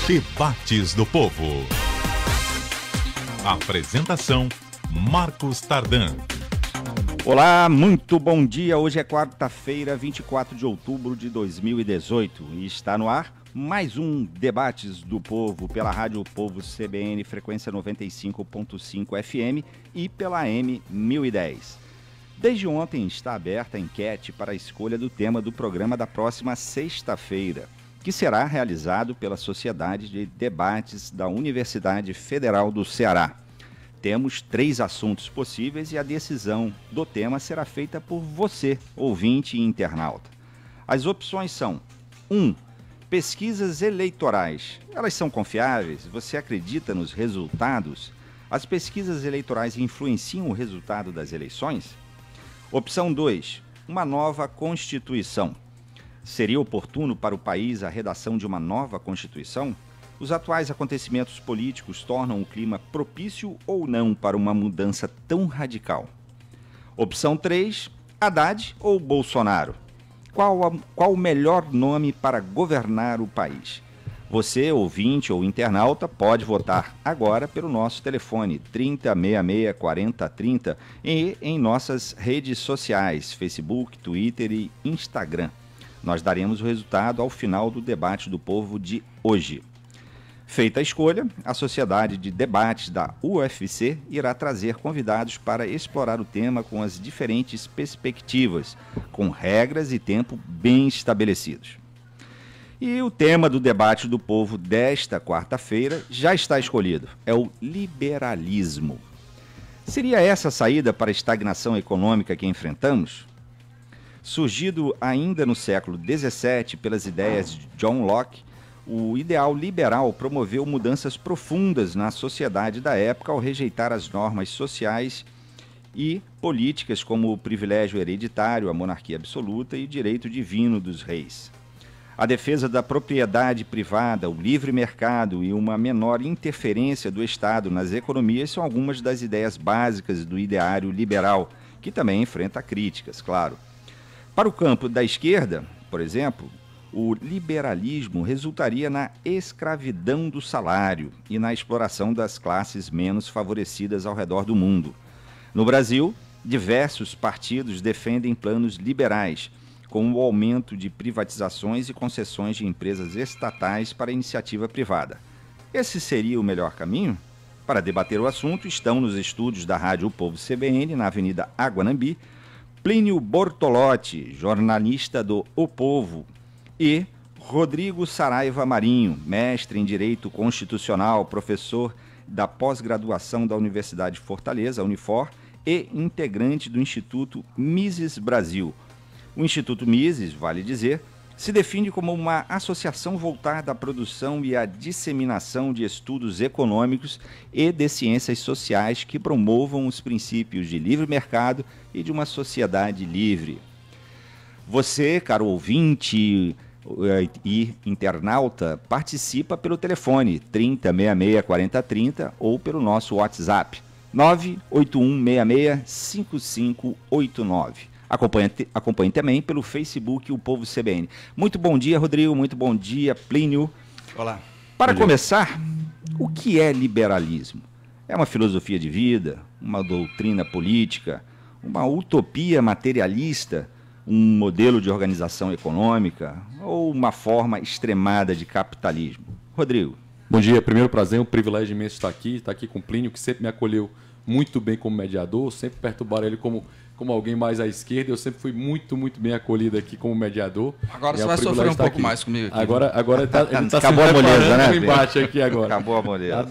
Debates do Povo. Apresentação: Marcos Tardan. Olá, muito bom dia. Hoje é quarta-feira, 24 de outubro de 2018 e está no ar mais um Debates do Povo pela Rádio Povo CBN, frequência 95.5 FM e pela AM 1010. Desde ontem está aberta a enquete para a escolha do tema do programa da próxima sexta-feira, que será realizado pela Sociedade de Debates da Universidade Federal do Ceará. Temos 3 assuntos possíveis e a decisão do tema será feita por você, ouvinte e internauta. As opções são: 1. Pesquisas eleitorais. Elas são confiáveis? Você acredita nos resultados? As pesquisas eleitorais influenciam o resultado das eleições? Opção 2. Uma nova Constituição. Seria oportuno para o país a redação de uma nova Constituição? Os atuais acontecimentos políticos tornam o clima propício ou não para uma mudança tão radical? Opção 3. Haddad ou Bolsonaro? Qual o melhor nome para governar o país? Você, ouvinte ou internauta, pode votar agora pelo nosso telefone 3066-4030 e em nossas redes sociais, Facebook, Twitter e Instagram. Nós daremos o resultado ao final do Debate do Povo de hoje. Feita a escolha, a Sociedade de Debates da UFC irá trazer convidados para explorar o tema com as diferentes perspectivas, com regras e tempo bem estabelecidos. E o tema do Debate do Povo desta quarta-feira já está escolhido, é o liberalismo. Seria essa a saída para a estagnação econômica que enfrentamos? Surgido ainda no século XVII pelas ideias de John Locke, o ideal liberal promoveu mudanças profundas na sociedade da época ao rejeitar as normas sociais e políticas como o privilégio hereditário, a monarquia absoluta e o direito divino dos reis. A defesa da propriedade privada, o livre mercado e uma menor interferência do Estado nas economias são algumas das ideias básicas do ideário liberal, que também enfrenta críticas, claro. Para o campo da esquerda, por exemplo, o liberalismo resultaria na escravidão do salário e na exploração das classes menos favorecidas ao redor do mundo. No Brasil, diversos partidos defendem planos liberais, como o aumento de privatizações e concessões de empresas estatais para a iniciativa privada. Esse seria o melhor caminho? Para debater o assunto, estão nos estúdios da Rádio Povo CBN, na Avenida Aguanambi, Plínio Bortolotti, jornalista do O Povo, e Rodrigo Saraiva Marinho, mestre em Direito Constitucional, professor da pós-graduação da Universidade de Fortaleza, Unifor, e integrante do Instituto Mises Brasil. O Instituto Mises, vale dizer, se define como uma associação voltada à produção e à disseminação de estudos econômicos e de ciências sociais que promovam os princípios de livre mercado e de uma sociedade livre. Você, caro ouvinte e internauta, participa pelo telefone 3066-4030 ou pelo nosso WhatsApp 981665589. Acompanhe também pelo Facebook o Povo CBN. Muito bom dia, Rodrigo. Muito bom dia, Plínio. Olá. Para começar, o que é liberalismo? É uma filosofia de vida, uma doutrina política, uma utopia materialista, um modelo de organização econômica ou uma forma extremada de capitalismo? Rodrigo. Bom dia. Primeiro prazer, um privilégio imenso estar aqui com o Plínio, que sempre me acolheu muito bem como mediador, sempre perturbaram ele como alguém mais à esquerda. Eu sempre fui muito bem acolhido aqui como mediador. Agora você vai sofrer um pouco mais comigo aqui. Agora ele tá acabou a moleza, né? Um embate aqui agora. Acabou a moleza.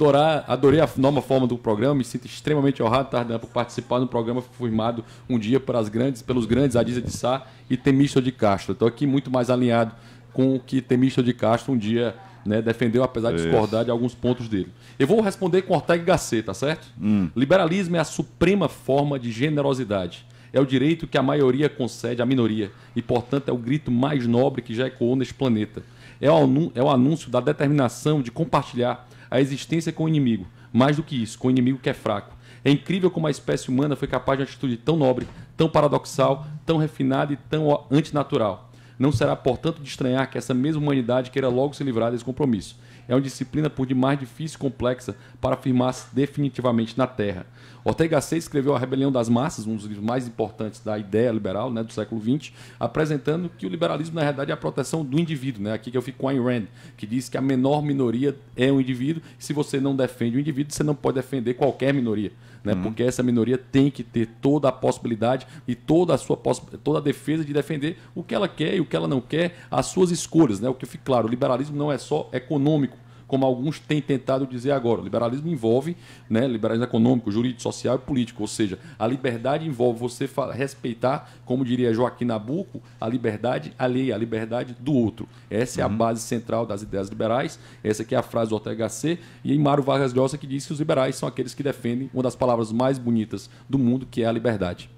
Adorei a nova forma do programa, me sinto extremamente honrado, Tardan, por participar de um programa formado um dia pelos grandes Adísia de Sá e Temístocles de Castro. Estou aqui muito mais alinhado com o que Temístocles de Castro um dia, né, defendeu, apesar de discordar de alguns pontos dele. Eu vou responder com Ortega y Gasset, tá certo? Liberalismo é a suprema forma de generosidade. É o direito que a maioria concede à minoria e, portanto, é o grito mais nobre que já ecoou neste planeta. É o anúncio da determinação de compartilhar a existência com o inimigo, mais do que isso, com o inimigo que é fraco. É incrível como a espécie humana foi capaz de uma atitude tão nobre, tão paradoxal, tão refinada e tão antinatural. Não será, portanto, de estranhar que essa mesma humanidade queira logo se livrar desse compromisso. É uma disciplina por demais difícil e complexa para afirmar-se definitivamente na Terra. Ortega Gasset escreveu A Rebelião das Massas, um dos livros mais importantes da ideia liberal, né, do século XX, apresentando que o liberalismo, na realidade, é a proteção do indivíduo. Né? Aqui que eu fico com Ayn Rand, que diz que a menor minoria é um indivíduo, e se você não defende o indivíduo, você não pode defender qualquer minoria. Né? Porque essa minoria tem que ter toda a possibilidade e toda a defesa de defender o que ela quer e o que ela não quer, as suas escolhas. Né? O que fica claro, o liberalismo não é só econômico, como alguns têm tentado dizer agora. O liberalismo envolve, né, liberalismo econômico, jurídico, social e político. Ou seja, a liberdade envolve você respeitar, como diria Joaquim Nabuco, a liberdade alheia, a liberdade do outro. Essa é a base central das ideias liberais. Essa aqui é a frase do Ortega Gasset e em Mário Vargas Llosa, que diz que os liberais são aqueles que defendem uma das palavras mais bonitas do mundo, que é a liberdade.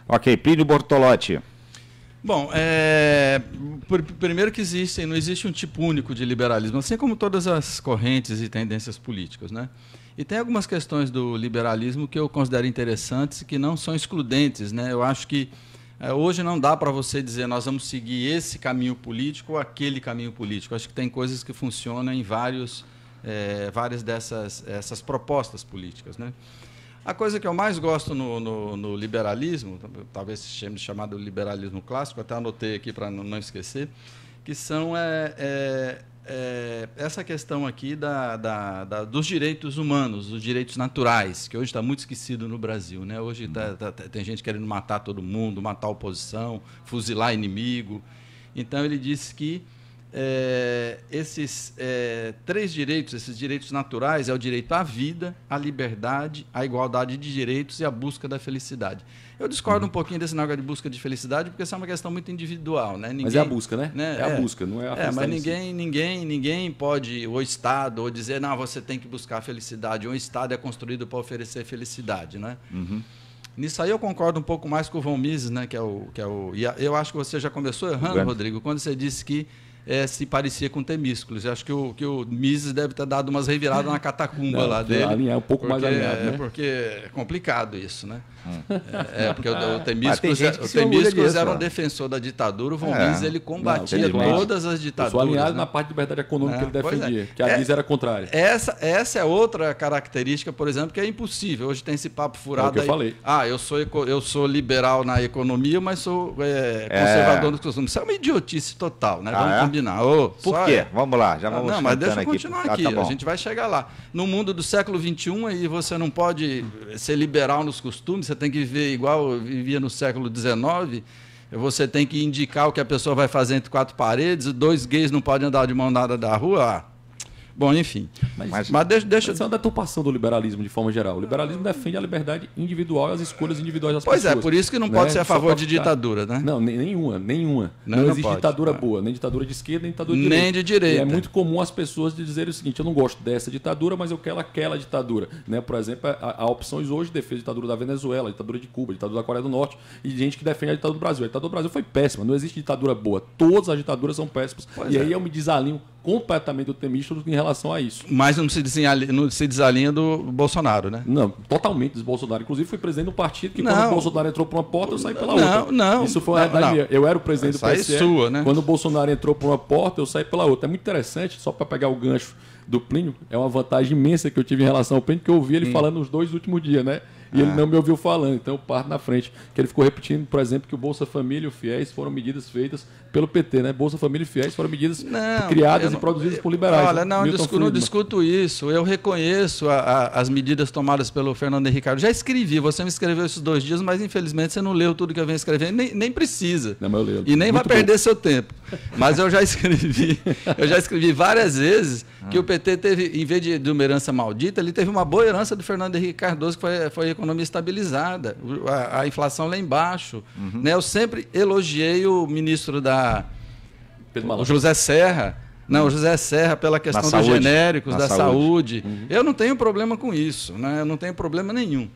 Ok, Plínio Bortolotti. Bom, primeiro que não existe um tipo único de liberalismo, assim como todas as correntes e tendências políticas, né? E tem algumas questões do liberalismo que eu considero interessantes e que não são excludentes, né? Eu acho que hoje não dá para você dizer nós vamos seguir esse caminho político ou aquele caminho político. Acho que tem coisas que funcionam em várias dessas propostas políticas, né? A coisa que eu mais gosto no liberalismo, talvez seja chamado liberalismo clássico, até anotei aqui para não esquecer, que são essa questão aqui dos direitos humanos, dos direitos naturais, que hoje está muito esquecido no Brasil, né? Hoje tem gente querendo matar todo mundo, matar a oposição, fuzilar inimigo. Então, ele disse que esses três direitos, esses direitos naturais, é o direito à vida, à liberdade, à igualdade de direitos e à busca da felicidade. Eu discordo um pouquinho desse negócio de busca de felicidade, porque essa é uma questão muito individual, né? Mas é a busca, né? É a busca, não é a felicidade. Mas ninguém pode, o Estado, ou dizer, não, você tem que buscar a felicidade. O Estado é construído para oferecer felicidade, né? Nisso aí eu concordo um pouco mais com o Von Mises, né? E eu acho que você já começou errando, Rodrigo, quando você disse que se parecia com Temísculos. Eu acho que o Mises deve ter dado umas reviradas na catacumba lá dele. Alinhar um pouco mais alinhado, né? Porque é complicado isso, né? Porque o Temísculos era um defensor da ditadura, o Von Mises ele combatia todas as ditaduras. Eu sou alinhado na parte de liberdade econômica que ele defendia, que a Mises era contrária. Essa é outra característica, por exemplo, que é impossível. Hoje tem esse papo furado que eu falei. Eu sou liberal na economia, mas sou conservador nos costumes. Isso é uma idiotice total, né? Vamos combinar. Por quê? Vamos lá, já vamos mas deixa eu continuar aqui. A gente vai chegar lá. No mundo do século XXI, aí você não pode ser liberal nos costumes, você tem que viver igual eu vivia no século XIX, você tem que indicar o que a pessoa vai fazer entre quatro paredes, 2 gays não podem andar de mão dada da rua. Bom, enfim. Mas deixa... Essa é uma deturpação do liberalismo, de forma geral. O liberalismo defende a liberdade individual e as escolhas individuais das pessoas. Pois é, por isso que não pode ser a favor de ditadura, né? Não, nenhuma. Não existe ditadura boa, nem ditadura de esquerda, nem ditadura de direita. Nem de direita. E é muito comum as pessoas dizerem o seguinte, eu não gosto dessa ditadura, mas eu quero aquela ditadura. Né? Por exemplo, há opções hoje de defesa da ditadura da Venezuela, ditadura de Cuba, ditadura da Coreia do Norte, e gente que defende a ditadura do Brasil. A ditadura do Brasil foi péssima, não existe ditadura boa. Todas as ditaduras são péssimas. Aí eu me desalinho completamente do Temístocles em relação a isso. Mas não se desalinha do Bolsonaro, né? Não, totalmente do Bolsonaro. Inclusive, fui presidente do partido que quando o Bolsonaro entrou por uma porta, eu saí pela outra. Não. Isso foi uma realidade minha. Eu era o presidente do PSL. Sua, né? Quando o Bolsonaro entrou por uma porta, eu saí pela outra. É muito interessante, só para pegar o gancho do Plínio, é uma vantagem imensa que eu tive em relação ao Plínio, que eu ouvi ele falando nos 2 últimos dias, né? E ele não me ouviu falando, então eu parto na frente. Que ele ficou repetindo, por exemplo, que o Bolsa Família e o FIES foram medidas feitas pelo PT, né? Bolsa Família e FIES foram medidas criadas e produzidas por liberais. Olha, não discuto isso. Eu reconheço as medidas tomadas pelo Fernando Henrique Cardoso. Já escrevi, você me escreveu esses 2 dias, mas infelizmente você não leu tudo que eu venho escrevendo, nem precisa. Não, mas eu leio. E nem vai perder seu tempo. Mas eu já escrevi várias vezes que o PT teve, em vez de uma herança maldita, ele teve uma boa herança do Fernando Henrique Cardoso, que foi a economia estabilizada, a inflação lá embaixo. Né? Eu sempre elogiei o ministro o José Serra. Não, o José Serra pela questão dos genéricos, da saúde. Eu não tenho problema com isso, né? Eu não tenho problema nenhum.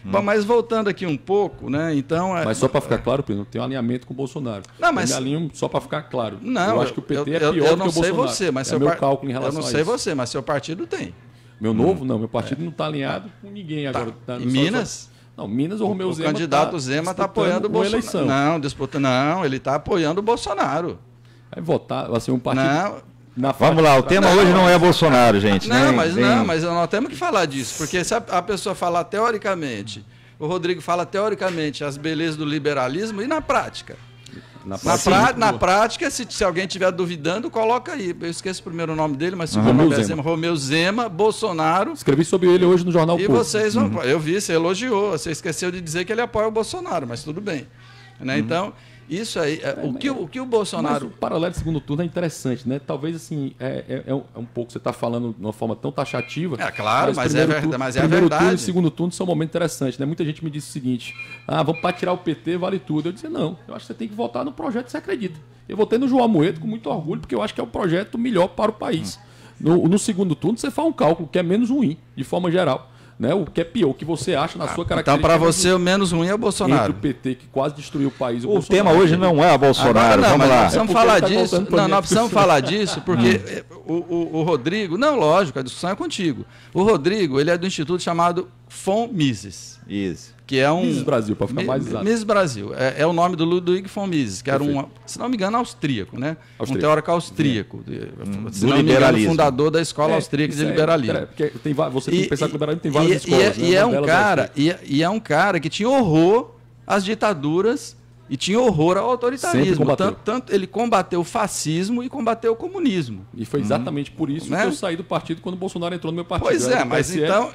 Bom, mas voltando aqui um pouco, né? Então, mas só para ficar claro, Pedro, tem um alinhamento com o Bolsonaro. Não, mas eu me alinho só para ficar claro. Não, eu acho que o PT é pior do que o Bolsonaro. Eu não sei você, mas meu cálculo em relação a isso. Eu não sei você, mas seu partido tem. Meu novo, não. Meu partido não está alinhado com ninguém agora. Em Minas? Não, Minas, o Romeu Zema. O candidato Zema está apoiando o Bolsonaro. Não, ele está apoiando o Bolsonaro. Vai votar, vai ser um partido. Não. Vamos lá, o tema hoje não é Bolsonaro, gente. Não, mas nós temos que falar disso, porque se a pessoa falar teoricamente, o Rodrigo fala teoricamente as belezas do liberalismo e na prática. Na prática, se alguém estiver duvidando, coloca aí. Eu esqueço o primeiro nome dele, mas segundo nome é Romeu Zema, Bolsonaro. Escrevi sobre ele hoje no Jornal Povo. E vocês vão. Eu vi, você elogiou, você esqueceu de dizer que ele apoia o Bolsonaro, mas tudo bem. Né? Então, isso aí, o que o Bolsonaro... Mas o paralelo de segundo turno é interessante, né? Talvez, assim, é um pouco, você está falando de uma forma tão taxativa. É claro, mas é verdade. Primeiro turno e segundo turno são um momento interessante, né? Muita gente me disse o seguinte, vamos para tirar o PT, vale tudo. Eu disse, não, eu acho que você tem que votar no projeto que você acredita. Eu votei no João Amoedo com muito orgulho, porque eu acho que é o projeto melhor para o país. No segundo turno, você faz um cálculo que é menos ruim, de forma geral. Né? O que é pior, o que você acha na sua característica. Então, para você, o menos ruim é o Bolsonaro. Entre o PT, que quase destruiu o país. O tema hoje não é o Bolsonaro. Agora, vamos lá. Nós precisamos falar disso. Nós precisamos falar disso, porque o Rodrigo... Não, lógico, a discussão é contigo. O Rodrigo, ele é do instituto chamado von Mises. Isso. Que é Mises Brasil, para ficar mais exato. Mises Brasil. É o nome do Ludwig von Mises, que era se não me engano, austríaco, né? Um teórico austríaco. Se não me engano, fundador da escola austríaca de liberalismo. Porque você tem que pensar que o liberalismo tem várias escolas. E é um cara que tinha horror às ditaduras e tinha horror ao autoritarismo. Tanto ele combateu o fascismo e combateu o comunismo. E foi exatamente por isso que eu saí do partido quando o Bolsonaro entrou no meu partido. Pois é, mas então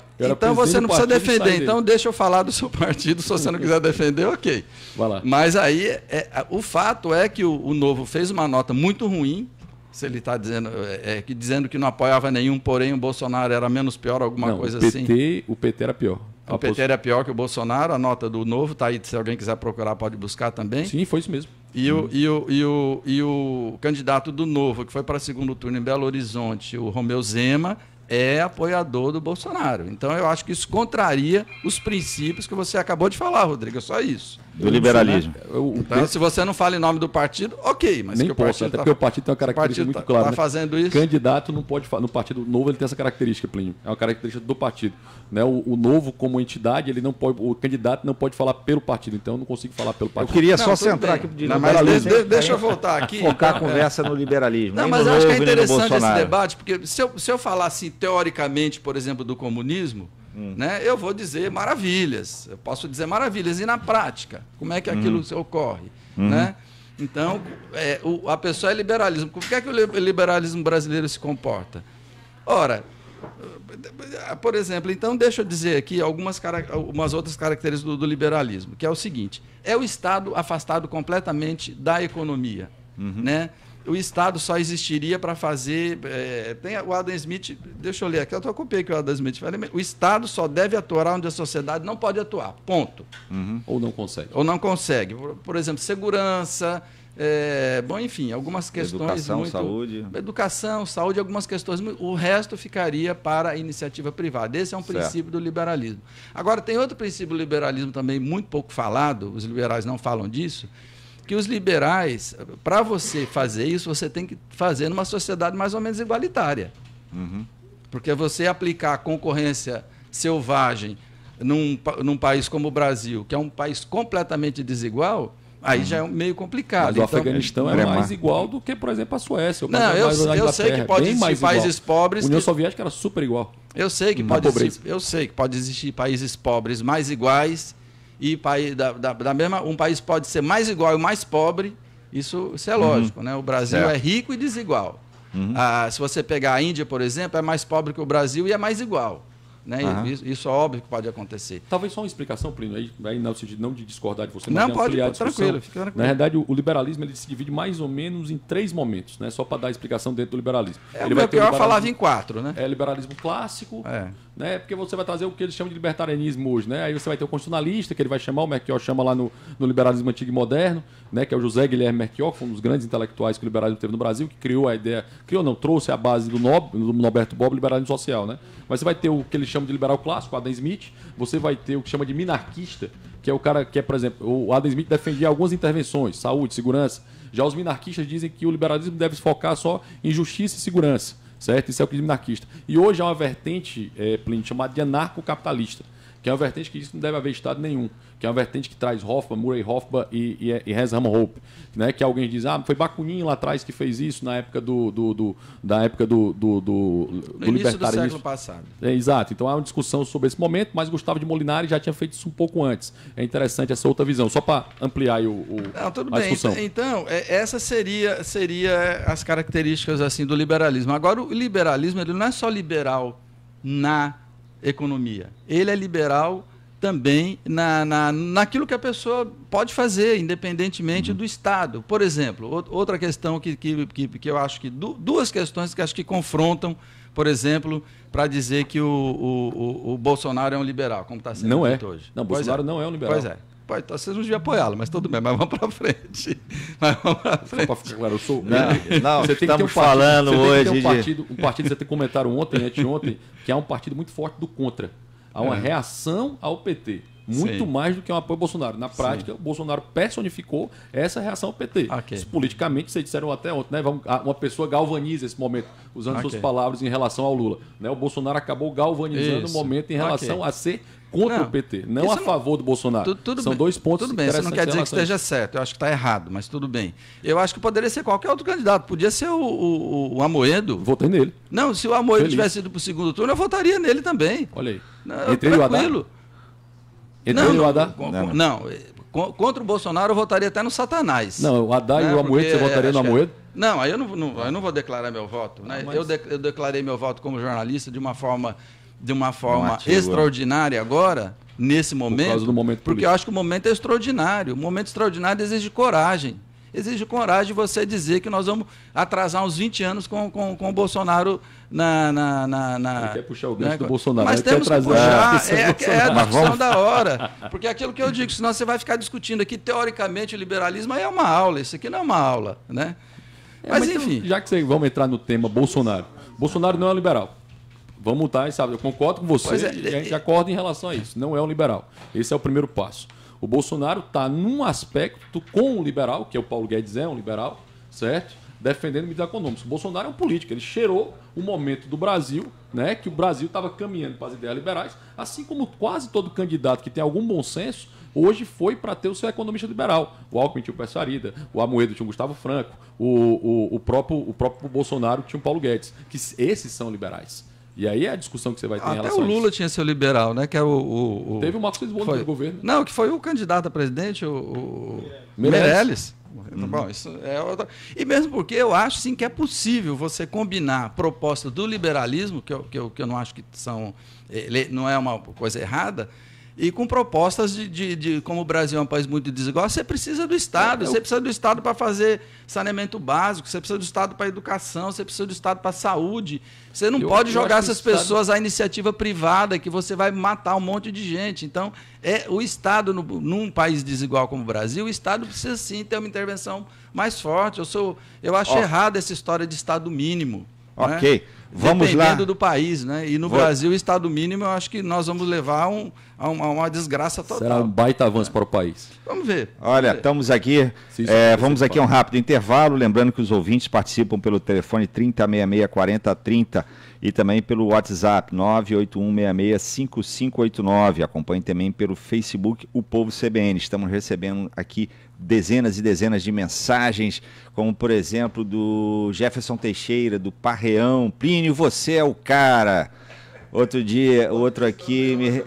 você não precisa defender. Então deixa eu falar do seu partido. Se você não quiser defender, ok. Vai lá. Mas aí, o fato é que o Novo fez uma nota muito ruim. Se ele está dizendo que não apoiava nenhum, porém o Bolsonaro era menos pior, alguma coisa assim. O PT era pior. O PT era pior que o Bolsonaro, a nota do Novo está aí, se alguém quiser procurar, pode buscar também. Sim, foi isso mesmo. E o candidato do Novo, que foi para segundo turno em Belo Horizonte, o Romeu Zema, é apoiador do Bolsonaro. Então, eu acho que isso contraria os princípios que você acabou de falar, Rodrigo, é só isso. Do liberalismo. Então, se você não fala em nome do partido, ok. Mas nem posso, até porque o partido tem uma característica muito clara. Tá fazendo isso. Candidato não pode falar. No Partido Novo ele tem essa característica, Plínio. É uma característica do partido. Né? O Novo, como entidade, ele não pode, o candidato não pode falar pelo partido. Então, eu não consigo falar pelo partido. Eu queria só centrar aqui. Deixa eu voltar aqui. Focar a conversa no liberalismo. Não, mas eu acho que é interessante esse debate, porque se eu falar assim, teoricamente, por exemplo, do comunismo, né, eu vou dizer maravilhas. Eu posso dizer maravilhas. E na prática, como é que aquilo ocorre? Né? Então, a pessoa é liberalismo. Como é que o liberalismo brasileiro se comporta? Ora, por exemplo, então deixa eu dizer aqui algumas outras características do liberalismo, que é o seguinte: é o Estado afastado completamente da economia. Né? O Estado só existiria para fazer... tem o Adam Smith... Deixa eu ler aqui, eu estou copiando o que o Adam Smith fala. O Estado só deve atuar onde a sociedade não pode atuar. Ponto. Ou não consegue. Ou não consegue. Por exemplo, segurança... bom, enfim, algumas questões... Educação, saúde, algumas questões... O resto ficaria para a iniciativa privada. Esse é um princípio do liberalismo. Agora, tem outro princípio do liberalismo também muito pouco falado, os liberais não falam disso, que os liberais, para você fazer isso, você tem que fazer numa sociedade mais ou menos igualitária. Porque você aplicar a concorrência selvagem num país como o Brasil, que é um país completamente desigual, aí já é meio complicado. Mas o Afeganistão é mais igual do que, por exemplo, a Suécia. Não, eu sei que pode existir países pobres... A União Soviética era super igual. Eu sei que pode existir países pobres mais iguais... E um país pode ser mais igual e mais pobre, isso é lógico. Né? O Brasil é rico e desigual. Se você pegar a Índia, por exemplo, é mais pobre que o Brasil e é mais igual. Né? Isso é óbvio que pode acontecer. Talvez só uma explicação, Plínio, aí no sentido não de discordar de você, mas de pode, ampliar a discussão. Fica tranquilo. Na verdade, o liberalismo ele se divide mais ou menos em 3 momentos, né? Só para dar a explicação dentro do liberalismo. O Melchior falava em 4, né? Liberalismo clássico, né? Porque você vai trazer o que eles chamam de libertarianismo hoje, né? Aí você vai ter o constitucionalista, que ele vai chamar, o Melchior chama lá no liberalismo antigo e moderno, né? Que é o José Guilherme Melchior, que foi um dos grandes intelectuais que o liberalismo teve no Brasil, que criou a ideia, trouxe a base do Norberto Bobbio, liberalismo social, né? Mas você vai ter o que eles chamam de liberal clássico, o Adam Smith, você vai ter o que chama de minarquista, que é o cara que é, por exemplo, o Adam Smith defendia algumas intervenções, saúde, segurança. Já os minarquistas dizem que o liberalismo deve se focar só em justiça e segurança, certo? Isso é o que diz minarquista. E hoje há uma vertente, Plínio, chamada de anarcocapitalista, que é uma vertente que isso não deve haver Estado nenhum, que é uma vertente que traz Hoffman, Murray Hoffman e Hans Hermann Hoppe, né? Que alguém diz, foi Bakunin lá atrás que fez isso na época do início do século libertarismo. passado. Exato, então há uma discussão sobre esse momento, mas Gustavo de Molinari já tinha feito isso um pouco antes. É interessante essa outra visão, só para ampliar aí Tudo a bem. discussão. Então, essa seria as características assim do liberalismo. Agora, o liberalismo ele não é só liberal na economia, ele é liberal também naquilo que a pessoa pode fazer, independentemente do Estado. Por exemplo, outra questão que eu acho que... Duas questões que acho que confrontam, por exemplo, para dizer que o Bolsonaro é um liberal, como está sendo dito hoje. Não, Bolsonaro não é um liberal. Pois é. Então, vocês não deviam apoiá-lo, mas tudo bem, mas vamos para frente. Só para ficar claro, eu sou... Não, você tem estamos que ter um partido, falando hoje um partido, você tem comentário anteontem, que é um partido muito forte do contra. Há uma reação ao PT. Muito mais do que um apoio ao Bolsonaro. Na prática, o Bolsonaro personificou essa reação ao PT. Okay. Isso, politicamente, vocês disseram até ontem, né? Uma pessoa galvaniza esse momento, usando suas palavras em relação ao Lula. Né? O Bolsonaro acabou galvanizando o momento em relação a ser contra o PT, não a favor do Bolsonaro. São dois pontos tudo bem, isso não quer dizer que esteja certo. Eu acho que está errado, mas tudo bem. Eu acho que poderia ser qualquer outro candidato. Podia ser o Amoedo. Votei nele. Não, se o Amoedo tivesse ido para o segundo turno, eu votaria nele também. Olha aí. Entrei o Haddad? Entrei o Haddad? Não, contra o Bolsonaro eu votaria até no Satanás. Não, o Haddad e o Amoedo, você votaria no Amoedo? Não, aí eu não vou declarar meu voto. Né? Mas... Eu declarei meu voto como jornalista de uma forma extraordinária agora, nesse momento, por causa do momento porque político. eu acho que o momento é extraordinário. O momento extraordinário exige coragem. Exige coragem você dizer que nós vamos atrasar uns 20 anos com o Bolsonaro Ele quer puxar o gancho do Bolsonaro. Mas temos que puxar, é a discussão da hora. Porque é aquilo que eu digo, senão você vai ficar discutindo aqui, teoricamente, o liberalismo é uma aula, isso aqui não é uma aula, né? Mas enfim. Então, já que vamos entrar no tema Bolsonaro. Bolsonaro não é um liberal. Vamos lutar, sabe? Eu concordo com você e a gente acorda em relação a isso. Não é um liberal. Esse é o primeiro passo. O Bolsonaro está num aspecto com o liberal, que é o Paulo Guedes é um liberal, certo? Defendendo medidas econômicas. O Bolsonaro é um político. Ele cheirou o momento do Brasil, né? Que o Brasil estava caminhando para as ideias liberais, assim como quase todo candidato que tem algum bom senso, hoje foi para ter o seu economista liberal. O Alckmin tinha o Pérez Arida, o Amoedo tinha o Gustavo Franco, o próprio Bolsonaro tinha o Paulo Guedes, que esses são liberais. E aí é a discussão que você vai ter em relação a isso. Até o Lula tinha seu liberal, né? Que é Teve o Marcos Lisboa no governo. Não, que foi o candidato a presidente, o Meirelles. Bom, isso é outra... E mesmo porque eu acho sim que é possível você combinar propostas do liberalismo, que eu não acho que não é uma coisa errada, e com propostas de como o Brasil é um país muito desigual, você precisa do Estado. Você precisa do Estado para fazer saneamento básico, você precisa do Estado para a educação, você precisa do Estado para a saúde. Você não pode jogar essas pessoas à iniciativa privada, que você vai matar um monte de gente. Então, o Estado, num país desigual como o Brasil, o Estado precisa sim ter uma intervenção mais forte. Eu acho errado essa história de Estado mínimo. Ok. Né? Vamos dependendo lá. do país, né? E no Brasil, o Estado mínimo, eu acho que nós vamos levar a uma desgraça total. Será um baita avanço para o país. Vamos ver. Olha, estamos aqui. Vamos aqui a um rápido intervalo. Lembrando que os ouvintes participam pelo telefone 3066-4030 e também pelo WhatsApp 981665589. Acompanhe também pelo Facebook O Povo CBN. Estamos recebendo aqui dezenas e dezenas de mensagens, como por exemplo do Jefferson Teixeira, do Parreão. Plínio, você é o cara. Outro aqui.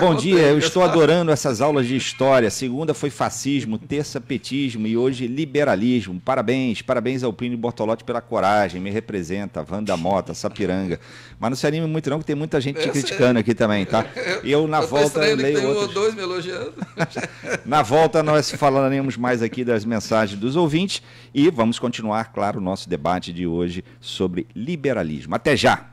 Bom dia, eu estou adorando essas aulas de história. Segunda foi fascismo, terça petismo e hoje liberalismo. Parabéns ao Plínio Bortolotti pela coragem. Me representa, Wanda Mota, Sapiranga. Mas não se anime muito não, que tem muita gente te criticando aqui também, tá? E eu na volta leio tem outros. Um ou dois me elogiando. Na volta nós falaremos mais aqui das mensagens dos ouvintes e vamos continuar, claro, o nosso debate de hoje sobre liberalismo. Até já!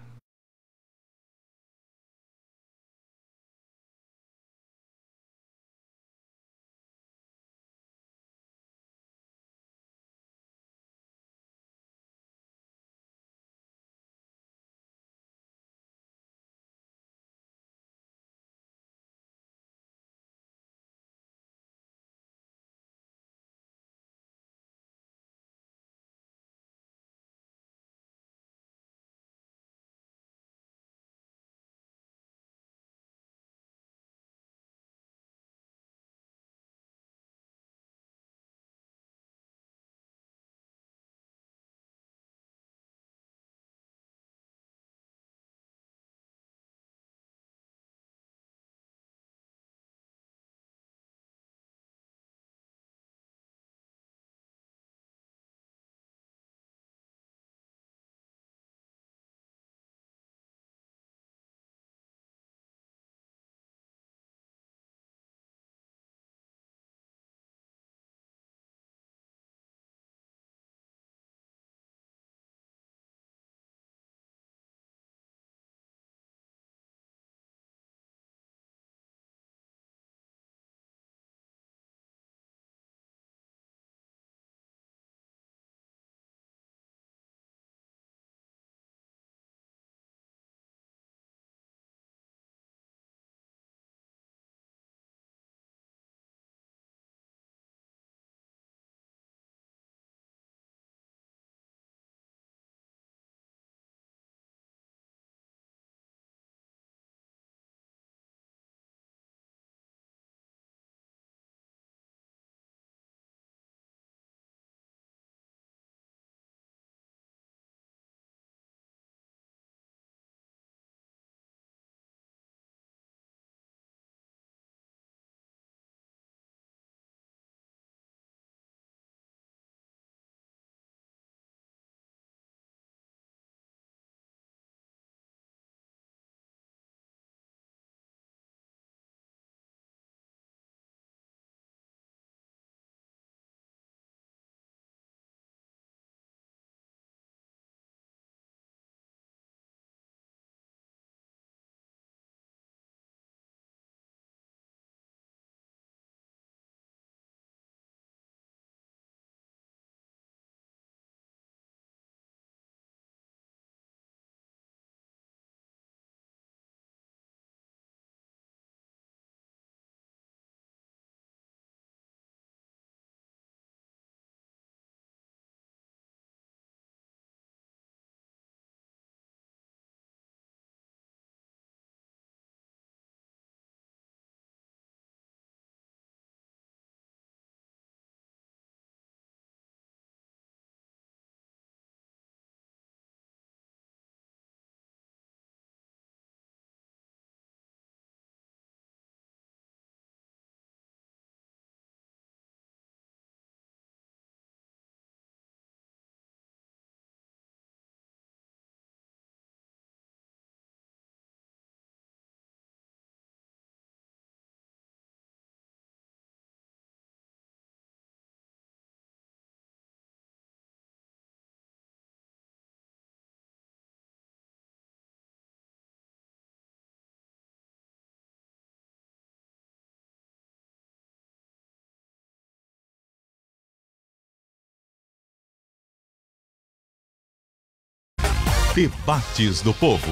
Debates do Povo.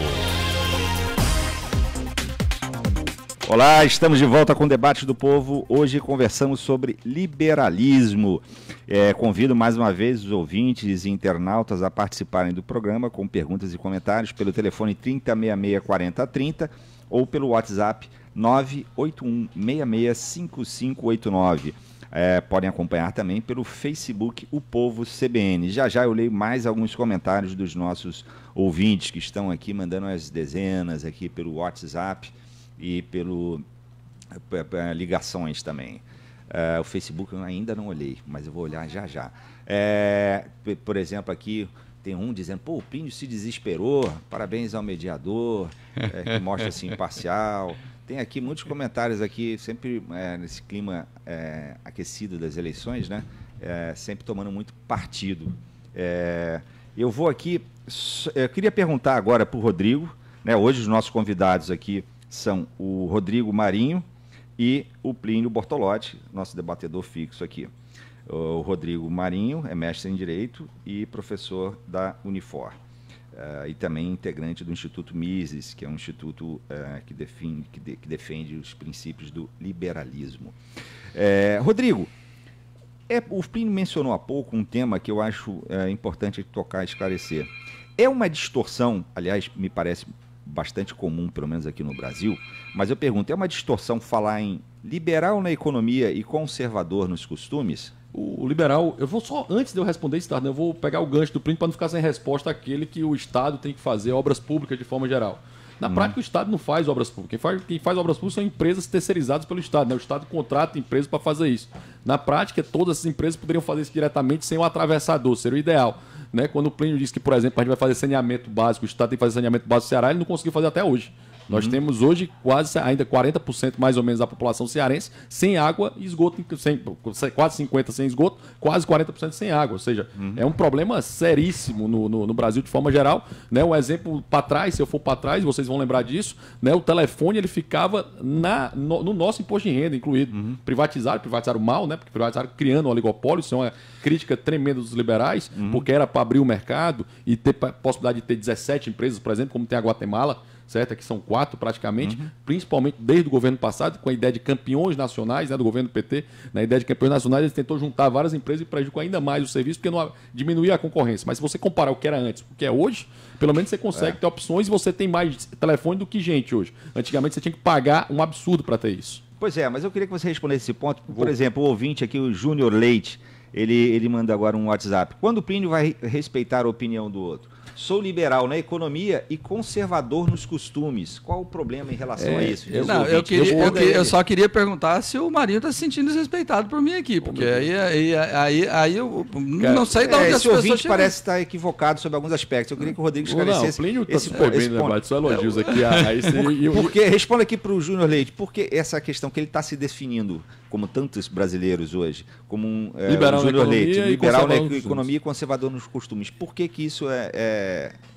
Olá, estamos de volta com o Debate do Povo. Hoje conversamos sobre liberalismo. Convido mais uma vez os ouvintes e internautas a participarem do programa com perguntas e comentários pelo telefone 3066-4030 ou pelo WhatsApp 981665589. Podem acompanhar também pelo Facebook O Povo CBN. Já já eu leio mais alguns comentários dos nossos ouvintes que estão aqui mandando as dezenas aqui pelo WhatsApp e pelo ligações também. O Facebook eu ainda não olhei, mas eu vou olhar já já. Por exemplo, aqui tem um dizendo, pô, o Plínio se desesperou, parabéns ao mediador, que mostra-se imparcial. Tem aqui muitos comentários aqui, sempre nesse clima aquecido das eleições, né? Sempre tomando muito partido. Eu vou aqui, eu queria perguntar agora para o Rodrigo, né? Hoje os nossos convidados aqui são o Rodrigo Marinho e o Plínio Bortolotti, nosso debatedor fixo aqui. O Rodrigo Marinho é mestre em Direito e professor da Unifor. E também integrante do Instituto Mises, que é um instituto que defende os princípios do liberalismo. Rodrigo, o Plínio mencionou há pouco um tema que eu acho importante tocar e esclarecer. É uma distorção, aliás, me parece bastante comum, pelo menos aqui no Brasil, mas eu pergunto, é uma distorção falar em liberal na economia e conservador nos costumes? O liberal, eu vou só, antes de eu responder isso, eu vou pegar o gancho do Plínio para não ficar sem resposta àquele que o Estado tem que fazer obras públicas de forma geral. Na prática, o Estado não faz obras públicas. Quem faz obras públicas são empresas terceirizadas pelo Estado, né? O Estado contrata empresas para fazer isso. Na prática, todas essas empresas poderiam fazer isso diretamente sem o atravessador, seria o ideal. Né? Quando o Plínio diz que, por exemplo, a gente vai fazer saneamento básico, o Estado tem que fazer saneamento básico no Ceará, ele não conseguiu fazer até hoje. Nós temos hoje quase ainda 40% mais ou menos da população cearense sem água e esgoto, quase 50% sem esgoto, quase 40% sem água. Ou seja, é um problema seríssimo no Brasil de forma geral. Né? Um exemplo para trás, se eu for para trás, vocês vão lembrar disso, né? O telefone ele ficava no nosso imposto de renda incluído. Privatizaram mal, né? Porque privatizaram criando um oligopólio, isso é uma crítica tremenda dos liberais, porque era para abrir o mercado e ter possibilidade de ter 17 empresas, por exemplo, como tem a Guatemala, certo? Aqui são 4 praticamente, principalmente desde o governo passado, com a ideia de campeões nacionais, né, do governo do PT. Na ideia de campeões nacionais, eles tentou juntar várias empresas e prejudicou ainda mais o serviço, porque não diminuía a concorrência. Mas se você comparar o que era antes com o que é hoje, pelo menos você consegue ter opções e você tem mais telefone do que gente hoje. Antigamente você tinha que pagar um absurdo para ter isso. Pois é, mas eu queria que você respondesse esse ponto. Por exemplo, o ouvinte aqui, o Júnior Leite, ele manda agora um WhatsApp. Quando o Plínio vai respeitar a opinião do outro? Sou liberal na economia e conservador nos costumes. Qual o problema em relação a isso? Eu só queria perguntar se o Marinho está se sentindo desrespeitado por mim aqui, porque aí eu não sei de onde as pessoas chegam. Esse ouvinte parece estar equivocado sobre alguns aspectos. Eu queria que o Rodrigo esclarecesse. O Plínio está super bem no debate, só elogios aqui. Responda aqui para o Júnior Leite, por que essa questão que ele está se definindo, como tantos brasileiros hoje, como um Júnior Leite, liberal na economia e conservador nos costumes. Por que isso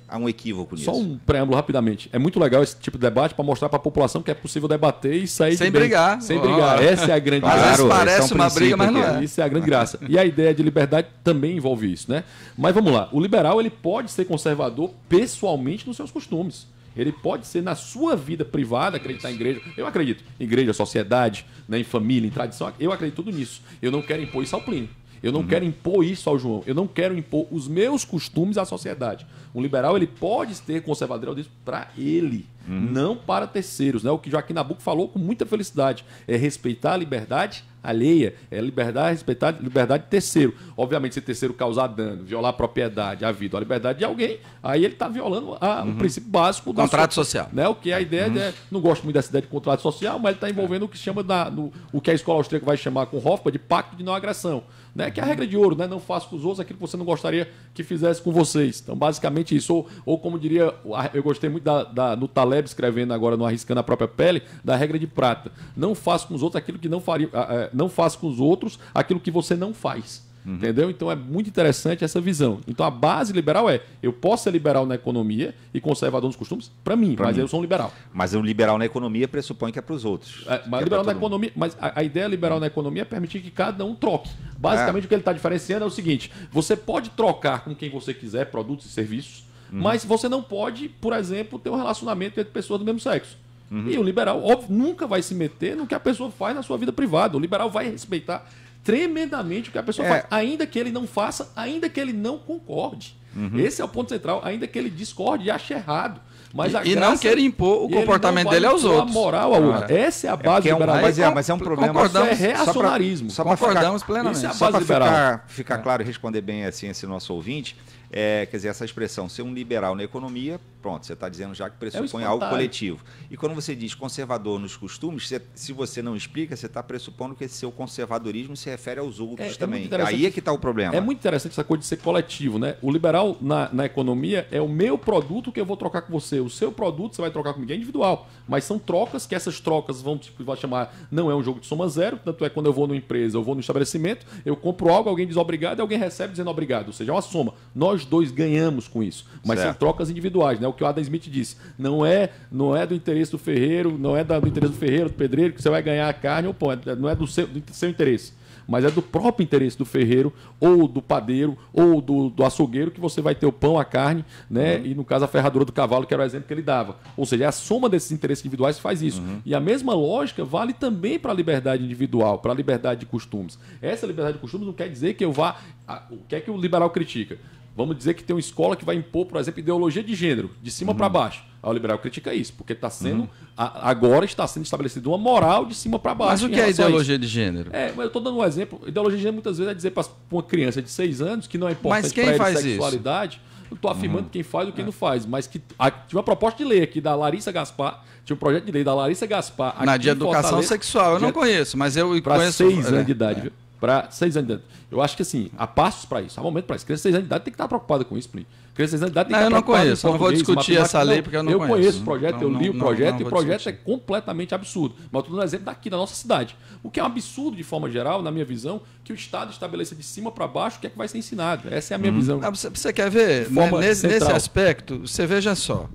há um equívoco nisso? Só um preâmbulo rapidamente. É muito legal esse tipo de debate para mostrar para a população que é possível debater e sair sem brigar. Sem brigar. Essa é a grande graça. Às vezes parece uma briga, mas não é. Isso é a grande graça. E a ideia de liberdade também envolve isso, né? Mas vamos lá. O liberal ele pode ser conservador pessoalmente nos seus costumes. Ele pode ser na sua vida privada, acreditar em igreja. Eu acredito em igreja, sociedade, né, em família, em tradição. Eu acredito tudo nisso. Eu não quero impor isso ao Plínio. Eu não quero impor isso ao João. Eu não quero impor os meus costumes à sociedade. Um liberal ele pode ter conservadorismo para ele, não para terceiros. Né? O que Joaquim Nabuco falou com muita felicidade. É respeitar a liberdade alheia, é respeitar a liberdade de terceiro. Obviamente, se terceiro causar dano, violar a propriedade, a vida, a liberdade de alguém, aí ele está violando o princípio básico do contrato social. Né? O que é a ideia não gosto muito dessa ideia de contrato social, mas ele está envolvendo o que se chama o que a escola austríaca vai chamar com Hoffman de pacto de não agressão. Né? Que é a regra de ouro, né? Não faça com os outros aquilo que você não gostaria que fizesse com vocês. Então, basicamente isso. Ou como diria, eu gostei muito do Taleb escrevendo agora no Arriscando a Própria Pele, da regra de prata. Não faça com os outros aquilo que não faria. Não faça com os outros aquilo que você não faz. Entendeu? Então é muito interessante essa visão. Então a base liberal eu posso ser liberal na economia e conservador nos costumes, para mim, mas eu sou um liberal. Mas o liberal na economia pressupõe que é para os outros. Mas liberal na economia, mas a ideia liberal na economia é permitir que cada um troque. Basicamente o que ele está diferenciando é o seguinte: você pode trocar com quem você quiser produtos e serviços, Mas você não pode, por exemplo, ter um relacionamento entre pessoas do mesmo sexo. E o liberal, óbvio, nunca vai se meter no que a pessoa faz na sua vida privada. O liberal vai respeitar tremendamente o que a pessoa faz, ainda que ele não faça, ainda que ele não concorde. Esse é o ponto central, ainda que ele discorde e ache errado. Mas e não queira impor o comportamento dele aos outros. A moral ao outro. Essa é a base do liberalismo. Mas é um problema. Isso é reacionarismo. Concordamos plenamente. Isso é a Só base para ficar claro e responder bem assim esse nosso ouvinte, quer dizer, essa expressão, ser um liberal na economia, pronto, você está dizendo já que pressupõe algo coletivo. E quando você diz conservador nos costumes, se você não explica, você está pressupondo que esse seu conservadorismo se refere aos outros também. Aí é que está o problema. É muito interessante essa coisa de ser coletivo, né? O liberal na economia é o meu produto que eu vou trocar com você. O seu produto você vai trocar comigo, é individual. Mas são trocas, que essas trocas vai chamar, não é um jogo de soma zero, tanto é quando eu vou numa empresa, eu vou no estabelecimento, eu compro algo, alguém diz obrigado e alguém recebe dizendo obrigado. Ou seja, é uma soma. Nós dois ganhamos com isso. Mas são trocas individuais, né? O que o Adam Smith disse. Não é do interesse do ferreiro, não é do interesse do ferreiro, do pedreiro, que você vai ganhar a carne ou pão. Não é do seu interesse. Mas é do próprio interesse do ferreiro, ou do padeiro, ou do açougueiro, que você vai ter o pão, a carne, né? E, no caso, a ferradura do cavalo, que era o exemplo que ele dava. Ou seja, é a soma desses interesses individuais que faz isso. E a mesma lógica vale também para a liberdade individual, para a liberdade de costumes. Essa liberdade de costumes não quer dizer que eu vá... O que é que o liberal critica? Vamos dizer que tem uma escola que vai impor, por exemplo, ideologia de gênero, de cima para baixo. Aí o liberal critica isso, porque está sendo agora está sendo estabelecida uma moral de cima para baixo. Mas o que é ideologia de gênero? Mas eu estou dando um exemplo. Ideologia de gênero muitas vezes é dizer para uma criança de 6 anos que não é importante para ele sexualidade. Isso? Eu estou afirmando quem faz ou quem não faz. Mas que tinha uma proposta de lei aqui da Larissa Gaspar, tinha um projeto de lei da Larissa Gaspar. Na de educação sexual, eu não conheço, mas eu para conheço... 6 anos de idade, viu? Para 6 anos de idade. Eu acho que assim, há passos para isso, há momento para isso. Criança de 6 anos de idade tem que estar preocupada com isso, Plínio. Criança de 6 anos de idade tem que estar preocupada com isso. Eu não conheço, eu não vou discutir essa lei porque eu não conheço. Eu conheço o projeto, eu li o projeto, e o projeto discutir. é completamente absurdo. Mas eu estou dando um exemplo daqui, da nossa cidade. O que é um absurdo, de forma geral, na minha visão, que o Estado estabeleça de cima para baixo o que é que vai ser ensinado. Essa é a minha visão. Você quer ver? Nesse aspecto, você veja só.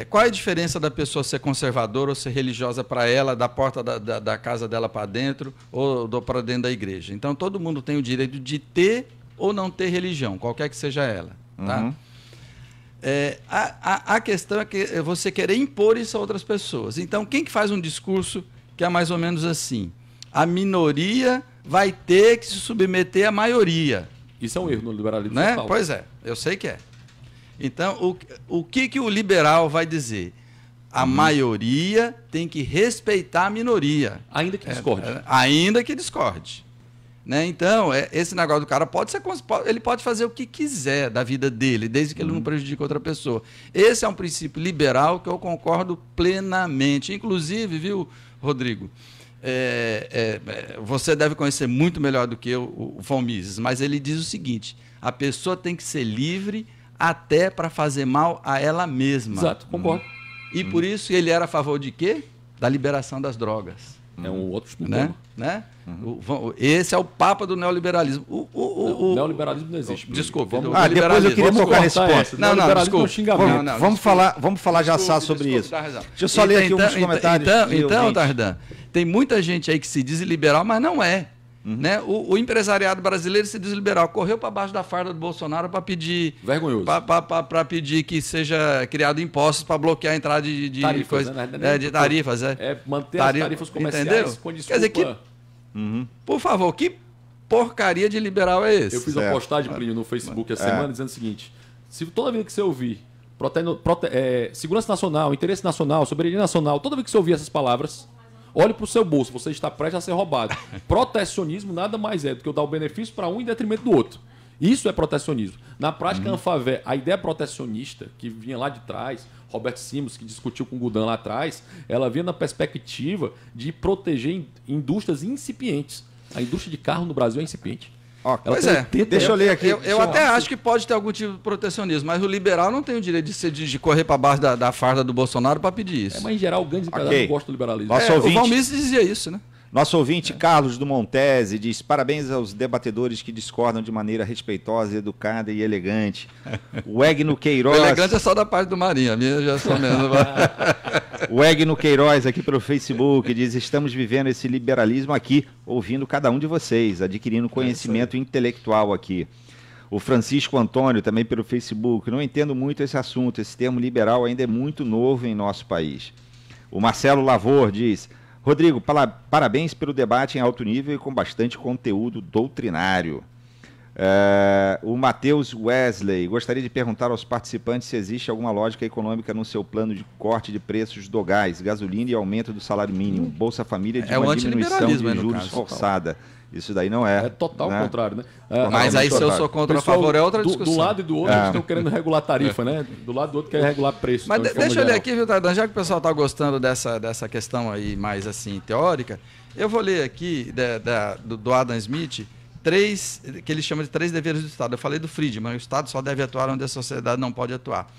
Qual é a diferença da pessoa ser conservadora ou ser religiosa para ela, da porta da casa dela para dentro ou para dentro da igreja? Então, todo mundo tem o direito de ter ou não ter religião, qualquer que seja ela. Tá? A questão é que você querer impor isso a outras pessoas. Então, quem que faz um discurso que é mais ou menos assim? A minoria vai ter que se submeter à maioria. Isso é um erro no liberalismo total. Pois é, eu sei que é. Então, o que o liberal vai dizer? A maioria tem que respeitar a minoria. Ainda que discorde. Ainda que discorde. Né? Então, esse negócio do cara ele pode fazer o que quiser da vida dele, desde que ele não prejudique outra pessoa. Esse é um princípio liberal que eu concordo plenamente. Inclusive, viu, Rodrigo? Você deve conhecer muito melhor do que eu o Von Mises, mas ele diz o seguinte: a pessoa tem que ser livre até para fazer mal a ela mesma. Exato, concordo. E por isso ele era a favor de quê? Da liberação das drogas. É um outro né? Esse é o papa do neoliberalismo. O neoliberalismo não existe. Desculpa. Depois eu queria tocar nesse ponto. Não, desculpa. Vamos falar já sobre isso. Deixa eu só ler aqui uns comentários. Então, Tardan, tem muita gente aí que se diz liberal, mas não é. Né? O empresariado brasileiro se diz liberal, correu para baixo da farda do Bolsonaro para pedir vergonhoso, para pedir que seja criado impostos para bloquear a entrada de tarifas, de tarifas, manter as tarifas comerciais, entendeu? Com desculpa. Quer dizer que, por favor, que porcaria de liberal é esse? Eu fiz uma postagem, Plínio, no Facebook essa semana dizendo o seguinte: se toda vez que você ouvir segurança nacional, interesse nacional, soberania nacional, toda vez que você ouvir essas palavras, olhe para o seu bolso, você está prestes a ser roubado. Protecionismo nada mais é do que eu dar o benefício para um em detrimento do outro. Isso é protecionismo. Na prática, a Anfavea, a ideia protecionista, que vinha lá de trás, Roberto Simons, que discutiu com o Gudan lá atrás, ela vinha na perspectiva de proteger indústrias incipientes. A indústria de carro no Brasil é incipiente. Pois é, deixa eu ler aqui. Eu até acho que pode ter algum tipo de protecionismo, mas o liberal não tem o direito de correr para baixo da farda do Bolsonaro para pedir isso. Mas em geral, o grande empresário não gosta do liberalismo. O Von Mises dizia isso, né? Nosso ouvinte Carlos do Montese diz: parabéns aos debatedores que discordam de maneira respeitosa, educada e elegante. O Egno Queiroz. O elegante é só da parte do Marinho, a minha já sou menos. O Egno Queiroz aqui pelo Facebook diz: estamos vivendo esse liberalismo aqui, ouvindo cada um de vocês, adquirindo conhecimento intelectual aqui. O Francisco Antônio, também pelo Facebook. Não entendo muito esse assunto. Esse termo liberal ainda é muito novo em nosso país. O Marcelo Lavor diz: Rodrigo, parabéns pelo debate em alto nível e com bastante conteúdo doutrinário. O Matheus Wesley: gostaria de perguntar aos participantes se existe alguma lógica econômica no seu plano de corte de preços do gás, gasolina e aumento do salário mínimo, Bolsa Família de uma diminuição de juros forçada. Isso daí não é. É total o contrário, né? Mas aí se eu sou contra ou a favor é outra discussão. Do lado e do outro, eles estão querendo regular tarifa, né? Do lado do outro quer regular preço. Mas então, deixa eu ler aqui, viu, Tardan, já que o pessoal está gostando dessa questão aí mais assim teórica, eu vou ler aqui do Adam Smith que ele chama de 3 deveres do Estado. Eu falei do Friedman, o Estado só deve atuar onde a sociedade não pode atuar.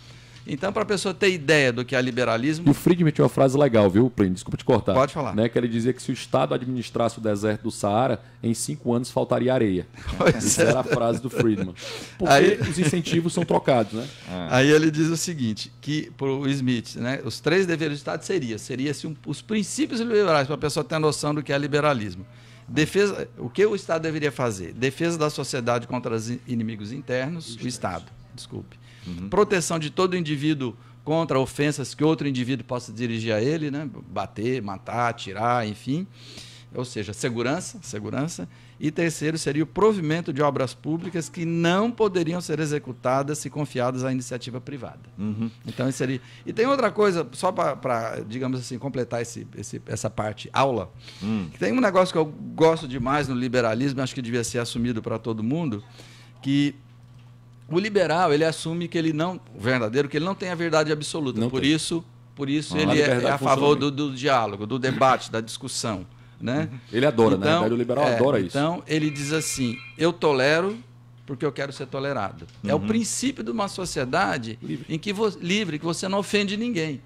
Então, para a pessoa ter ideia do que é liberalismo... E o Friedman tinha uma frase legal, viu, Plínio? Desculpa te cortar. Pode falar. Né, que ele dizia que se o Estado administrasse o deserto do Saara, em 5 anos faltaria areia. Essa era a frase do Friedman. Porque os incentivos são trocados, né? Aí ele diz o seguinte, que para o Smith, né, os 3 deveres do Estado seria os princípios liberais, para a pessoa ter noção do que é liberalismo. O que o Estado deveria fazer? Defesa da sociedade contra os inimigos internos, o Estado, desculpe. Proteção de todo indivíduo contra ofensas que outro indivíduo possa dirigir a ele, né? Bater, matar, atirar, enfim. Ou seja, segurança. E terceiro seria o provimento de obras públicas que não poderiam ser executadas se confiadas à iniciativa privada. Então, isso seria... E tem outra coisa, só para, digamos assim, completar essa parte aula, que tem um negócio que eu gosto demais no liberalismo, acho que devia ser assumido para todo mundo, que o liberal, ele assume que ele não, o verdadeiro, que ele não tem a verdade absoluta. Por isso ele é a favor do diálogo, do debate, da discussão. Né? Ele adora, na verdade, o liberal adora isso. Então, ele diz assim, eu tolero porque eu quero ser tolerado. É o princípio de uma sociedade livre, que você não ofende ninguém.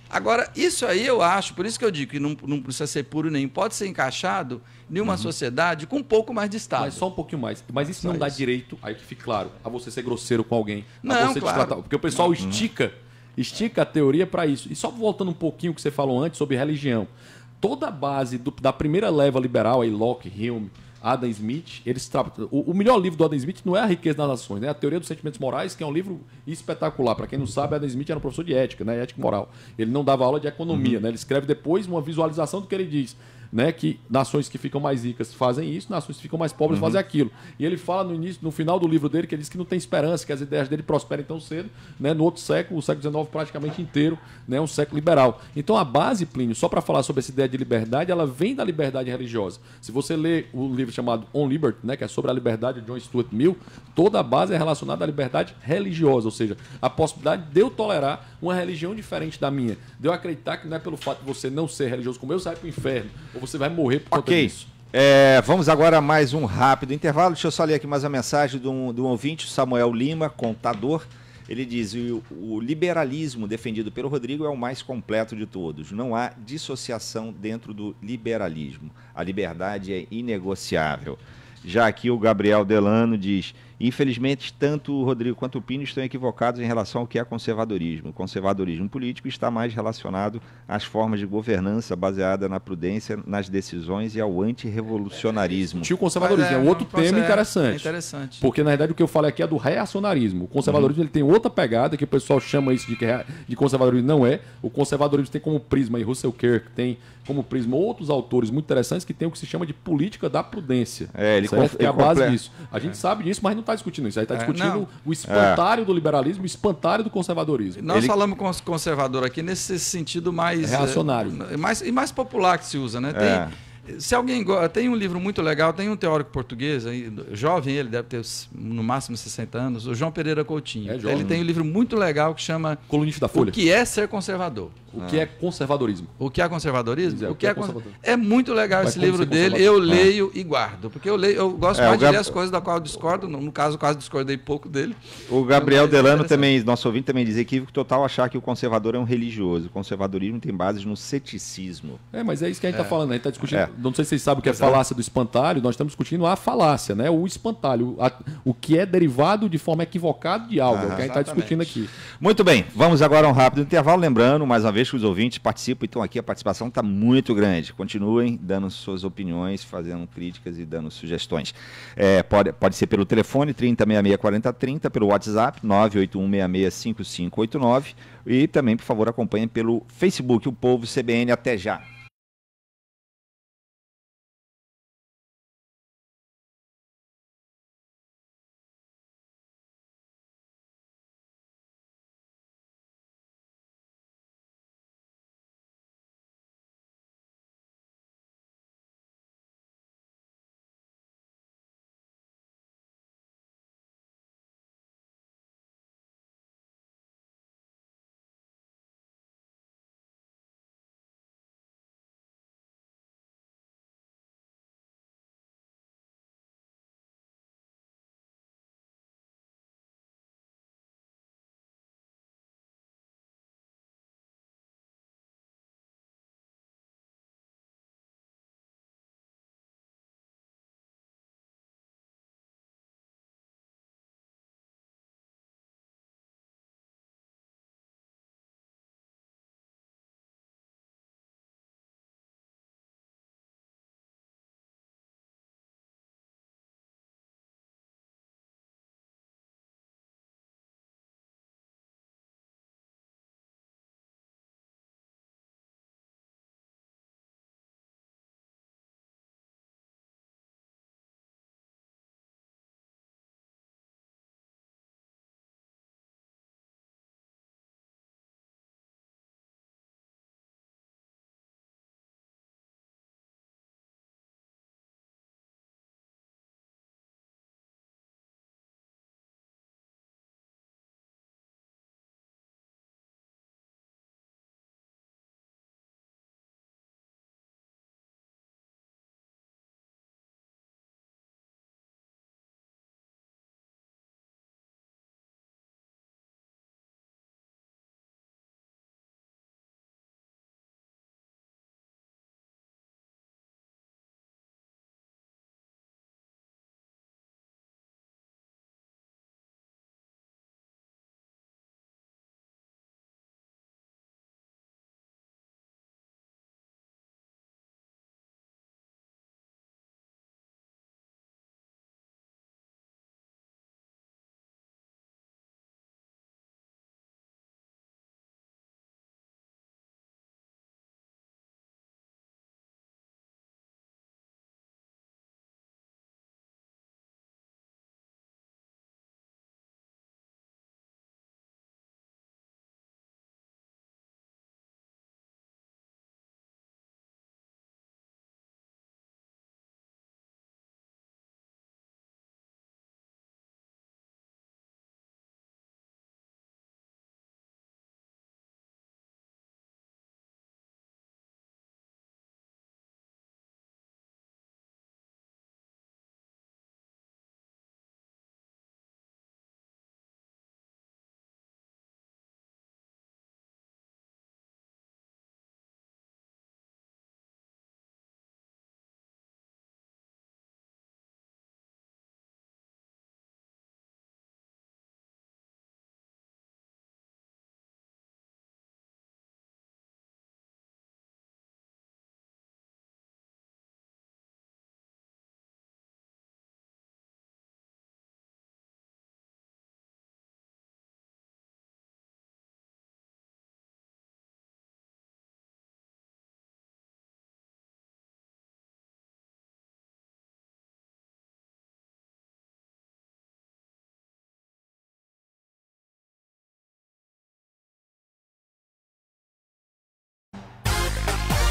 Agora, isso aí eu acho, por isso que eu digo que não precisa ser puro nem pode ser encaixado em uma sociedade com um pouco mais de Estado. Mas só um pouquinho mais. Mas isso não dá direito, aí que fique claro, a você ser grosseiro com alguém. Não, você claro. Porque o pessoal estica a teoria para isso. E só voltando um pouquinho o que você falou antes sobre religião. Toda a base da primeira leva liberal, aí Locke, Hume, Adam Smith, eles o melhor livro do Adam Smith não é A Riqueza das Nações, né? A Teoria dos Sentimentos Morais, que é um livro espetacular. Para quem não sabe, Adam Smith era um professor de ética, né? Ética e moral. Ele não dava aula de economia, né? Ele escreve depois uma visualização do que ele diz, né? Que nações que ficam mais ricas fazem isso, nações que ficam mais pobres fazem aquilo. E ele fala no final do livro dele, que ele diz que não tem esperança, que as ideias dele prosperem tão cedo, né? No outro século, o século XIX praticamente inteiro, né? Um século liberal. Então a base, Plínio, só para falar sobre essa ideia de liberdade, ela vem da liberdade religiosa. Se você ler o livro chamado On Liberty, né? Que é sobre a liberdade de John Stuart Mill, toda a base é relacionada à liberdade religiosa, ou seja, a possibilidade de eu tolerar uma religião diferente da minha, de eu acreditar que não é pelo fato de você não ser religioso como eu, sai para o inferno, ou você vai morrer por conta disso. Vamos agora a mais um rápido intervalo. Deixa eu só ler aqui mais uma mensagem de um ouvinte, Samuel Lima, contador. Ele diz: o liberalismo defendido pelo Rodrigo é o mais completo de todos. Não há dissociação dentro do liberalismo. A liberdade é inegociável. Já aqui o Gabriel Delano diz: infelizmente, tanto o Rodrigo quanto o Pino estão equivocados em relação ao que é conservadorismo. O conservadorismo político está mais relacionado às formas de governança baseada na prudência, nas decisões e ao antirrevolucionarismo. O conservadorismo é um outro tema interessante. É interessante. Porque, na verdade, o que eu falei aqui é do reacionarismo. O conservadorismo ele tem outra pegada, que o pessoal chama isso de conservadorismo, não é. O conservadorismo tem como prisma, e Russell Kirk tem como prisma outros autores muito interessantes que tem o que se chama de política da prudência. Que é a base disso. A gente sabe disso, mas não está discutindo isso. Aí está discutindo o espantalho do liberalismo, o espantalho do conservadorismo. Nós falamos com conservador aqui nesse sentido mais... reacionário. Mais popular que se usa, né? Se alguém tem um livro muito legal, tem um teórico português, aí, jovem, ele deve ter no máximo 60 anos, o João Pereira Coutinho. Ele tem um livro muito legal que chama Colunista da Folha. O que é ser conservador? O que é conservadorismo? O que é conservadorismo? Conservadorismo? É muito legal esse livro dele, eu leio e guardo, porque eu gosto mais de ler as coisas da qual eu discordo, no caso quase discordei pouco dele. O Gabriel Delano também, nosso ouvinte também diz equívoco total achar que o conservador é um religioso. O conservadorismo tem bases no ceticismo. Mas é isso que a gente está falando, a gente está discutindo Não sei se vocês sabem o que é falácia do espantalho, nós estamos discutindo a falácia, né? O espantalho, o que é derivado de forma equivocada de algo, é o que a gente está discutindo aqui. Muito bem, vamos agora a um rápido intervalo, lembrando mais uma vez que os ouvintes participam, então aqui a participação está muito grande. Continuem dando suas opiniões, fazendo críticas e dando sugestões. Pode ser pelo telefone 3066-4030, pelo WhatsApp 981665589 e também, por favor, acompanhem pelo Facebook, o Povo CBN. Até já.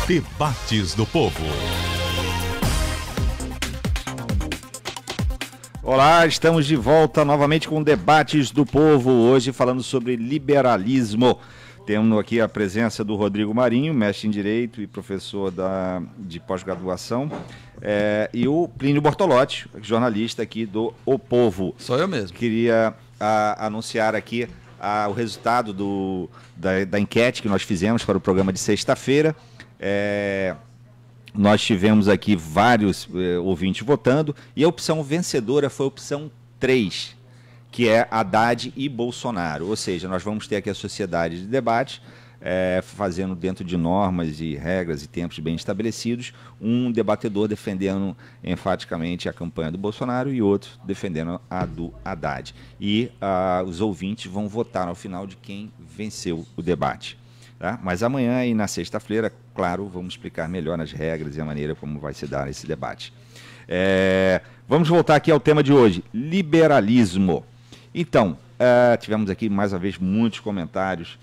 Debates do Povo. Olá, estamos de volta novamente com Debates do Povo, hoje falando sobre liberalismo. Temos aqui a presença do Rodrigo Marinho, mestre em Direito e professor de pós-graduação, e o Plínio Bortolotti, jornalista aqui do O Povo. Sou eu mesmo. Queria anunciar aqui o resultado da enquete que nós fizemos para o programa de sexta-feira. nós tivemos aqui vários ouvintes votando e a opção vencedora foi a opção 3, que é Haddad e Bolsonaro. Ou seja, nós vamos ter aqui a sociedade de debate, fazendo dentro de normas e regras e tempos bem estabelecidos, um debatedor defendendo enfaticamente a campanha do Bolsonaro e outro defendendo a do Haddad. E os ouvintes vão votar ao final de quem venceu o debate. Tá? Mas amanhã e na sexta-feira, claro, vamos explicar melhor as regras e a maneira como vai se dar esse debate. Vamos voltar aqui ao tema de hoje, liberalismo. Então, tivemos aqui mais uma vez muitos comentários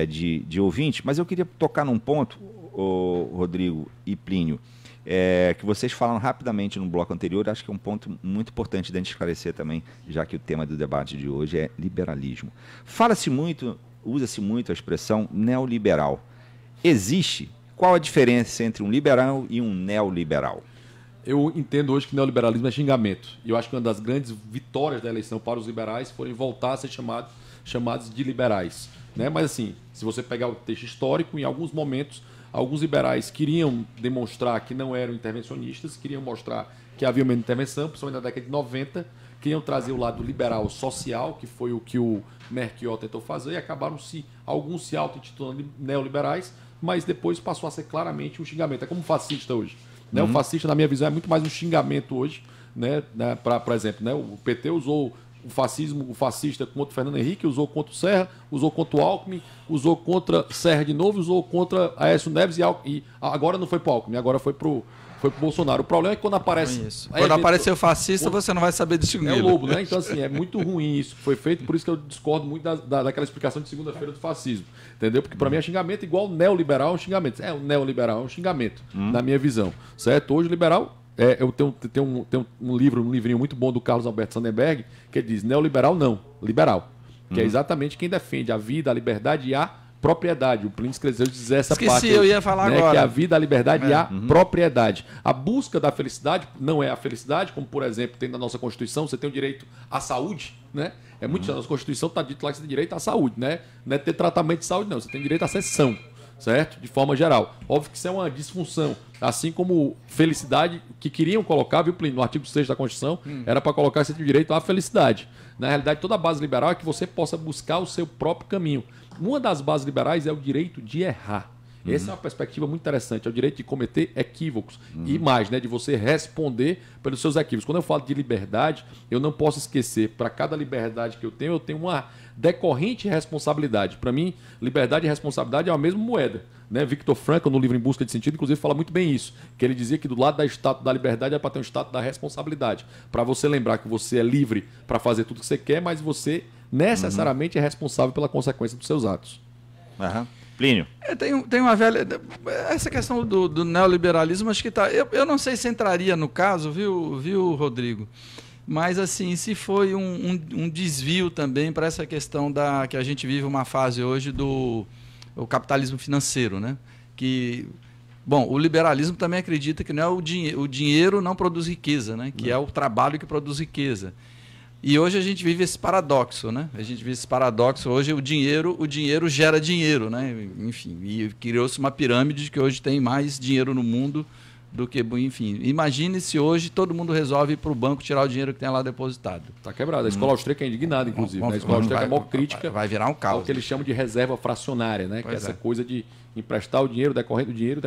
de ouvintes, mas eu queria tocar num ponto, Rodrigo e Plínio, que vocês falaram rapidamente no bloco anterior, acho que é um ponto muito importante de a gente esclarecer também, já que o tema do debate de hoje é liberalismo. Fala-se muito, usa-se muito a expressão neoliberal. Existe? Qual a diferença entre um liberal e um neoliberal? Eu entendo hoje que neoliberalismo é xingamento. E eu acho que uma das grandes vitórias da eleição para os liberais foi voltar a ser chamados de liberais. Né? Mas assim, se você pegar o texto histórico, em alguns momentos, alguns liberais queriam demonstrar que não eram intervencionistas, queriam mostrar que havia uma intervenção, principalmente na década de 90, queriam trazer o lado liberal social, que foi o que o Melchior tentou fazer, e acabaram alguns se auto-intitulando neoliberais, mas depois passou a ser claramente um xingamento. É como fascista hoje. Né? O fascista, na minha visão, é muito mais um xingamento hoje. Né? Por exemplo, né? O PT usou o fascista contra o Fernando Henrique, usou contra o Serra, usou contra o Alckmin, usou contra Serra de novo, usou contra Aécio Neves e agora não foi para o Alckmin, agora foi para o Bolsonaro. O problema é que quando aparece... Quando aparecer o fascista, você não vai saber distinguir. É o lobo, né? Então, assim, é muito ruim isso que foi feito, por isso que eu discordo muito daquela explicação de segunda-feira do fascismo. Entendeu? Porque para mim é xingamento igual neoliberal é um xingamento. O neoliberal é um xingamento, na minha visão. Certo? Hoje, liberal... eu tenho um livrinho muito bom do Carlos Alberto Sandberg, que ele diz neoliberal não, liberal. Que é exatamente quem defende a vida, a liberdade e a propriedade. O Plínio escreveu dizer essa parte. Eu ia falar agora. Que é a vida, a liberdade e a propriedade. A busca da felicidade não é a felicidade, como por exemplo tem na nossa Constituição, você tem o direito à saúde, né? É muito na nossa Constituição está dito lá que você tem direito à saúde, né? Não é ter tratamento de saúde, não. Você tem direito à sessão. Certo? De forma geral. Óbvio que isso é uma disfunção. Assim como felicidade, que queriam colocar, viu, Plínio, no artigo 6 da Constituição, era para colocar esse direito à felicidade. Na realidade, toda a base liberal é que você possa buscar o seu próprio caminho. Uma das bases liberais é o direito de errar. Essa é uma perspectiva muito interessante, é o direito de cometer equívocos. E mais, né, de você responder pelos seus equívocos. Quando eu falo de liberdade, eu não posso esquecer, para cada liberdade que eu tenho uma decorrente responsabilidade. Para mim, liberdade e responsabilidade é a mesma moeda. Né? Victor Frankl, no livro Em Busca de Sentido, inclusive, fala muito bem isso. Que ele dizia que do lado da estátua da liberdade é para ter um estátua da responsabilidade. Para você lembrar que você é livre para fazer tudo que você quer, mas você necessariamente é responsável pela consequência dos seus atos. Plínio. Tem uma velha... Essa questão do neoliberalismo, acho que tá... Eu não sei se entraria no caso, viu, Rodrigo? Mas, assim, se foi um desvio também para essa questão que a gente vive uma fase hoje do capitalismo financeiro, né? O liberalismo também acredita que não é o dinheiro não produz riqueza, né? Que é o trabalho que produz riqueza. E hoje a gente vive esse paradoxo, né? A gente vive esse paradoxo. Hoje o dinheiro gera dinheiro, né? Enfim, e criou-se uma pirâmide de que hoje tem mais dinheiro no mundo do que, enfim, imagine se hoje todo mundo resolve ir para o banco tirar o dinheiro que tem lá depositado. Está quebrado. A escola austríaca é indignada, inclusive. A escola austríaca é maior crítica. Vai virar um caos. Ao que eles chamam de reserva fracionária, né? Que é essa coisa de emprestar o dinheiro, decorrendo dinheiro